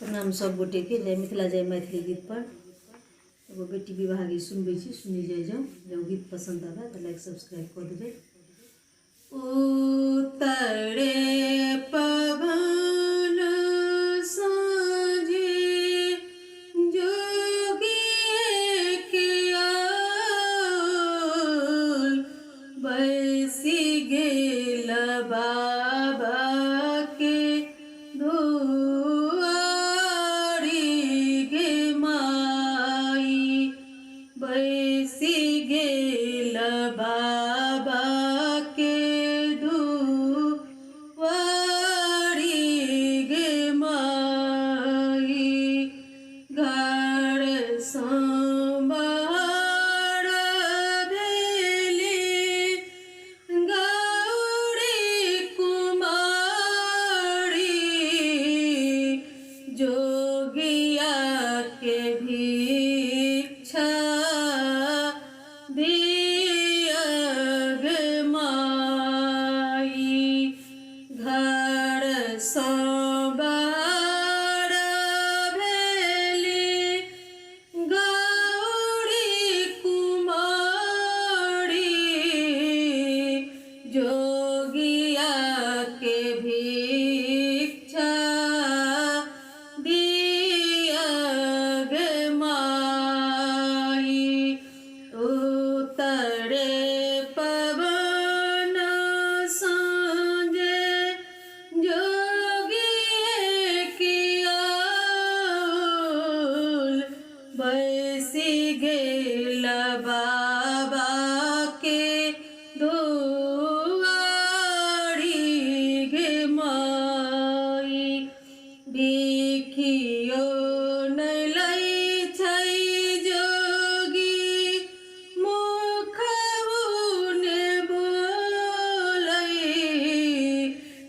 प्रणाम सब गोटे के। जय मिथिला जय मैथिली गीत पर एगो बेटी विवाह गीत सुनबे छी, सुनी जाए जाओ। जब गीत पसंद आवे तो लाइक सब्सक्राइब कर देबे। उतरे पवन साँझे जोगी के आल, बैसी गेल बाबा के दुआरी गे माई, बैसी गेल बाबा के दुआरी गे माई। घर संबार भेली गौरी कुमारी, जोगिया के भिक्षा दिया गे माई। घर संबार भेली गौरी कुमारी, जोगिया के भिक्षा दिया गे माई। उतरे पवन साँझे जोगी के आल, बैसी गेल बाबा के दुआरी गे माई। बिखियो नहि लै छै जोगी, मुखबो ने बोलै,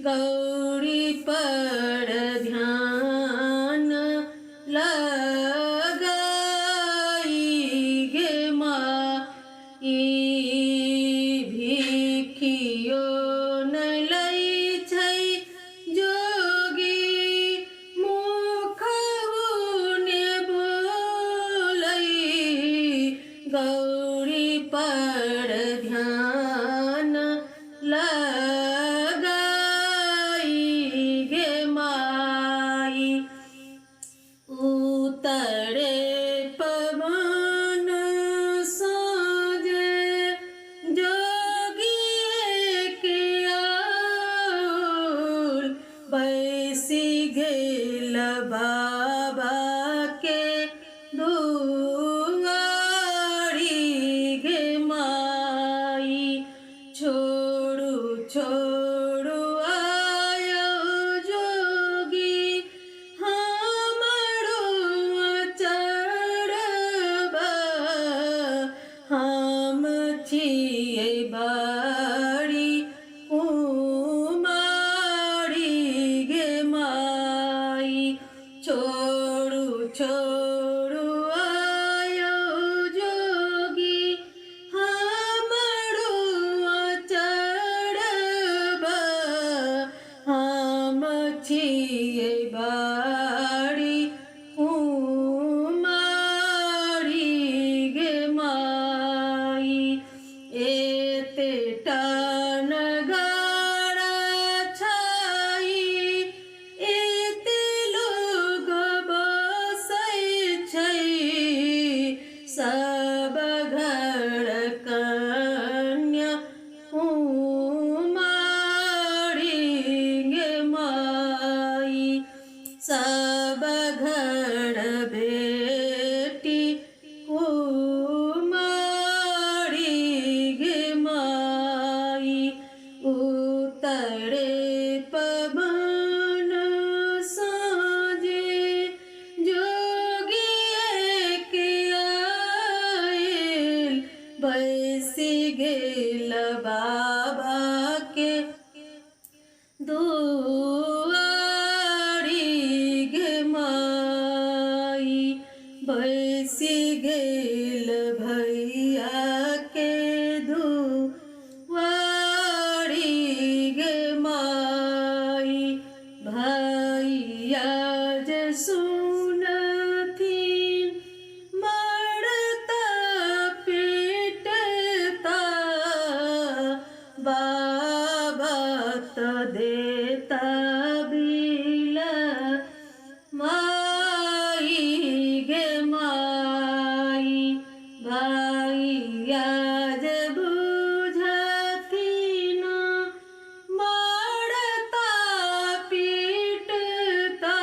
गौरी पर ध्यान लगाई गे माई। भिखियो नहि लै छै जोगी, मुखबो ने बोलै, गौरी पर ध्यान लगाई गे माई। उतरे पवन साँझे जोगी के आल, बैसी गेल बाबा के दुआरी गे माई। छोड़ू छोड़ू आयो जोगी हमरो चढ़बा, हम छियै बारी कुमारी गे माई। छोड़ू छोड़ू आयो जोगी हमरो चढ़बा, हम छियै बारी कुमारी गे माई। एते नगारा छाई, एते लोग बसै छै, सब घर कन्या कुमारी गे माई। सब घर बेटी कुमारी गे माई। उतरे पवन साँझे जोगी के आयल, बैसी गेल बाबा के दुआरी गे माई। बैसी गेल भैया के दुआरी गे माई। भैया जे सुन भक्त देता बिल माई गे माई भाई आज बुझथिन मारता पीटता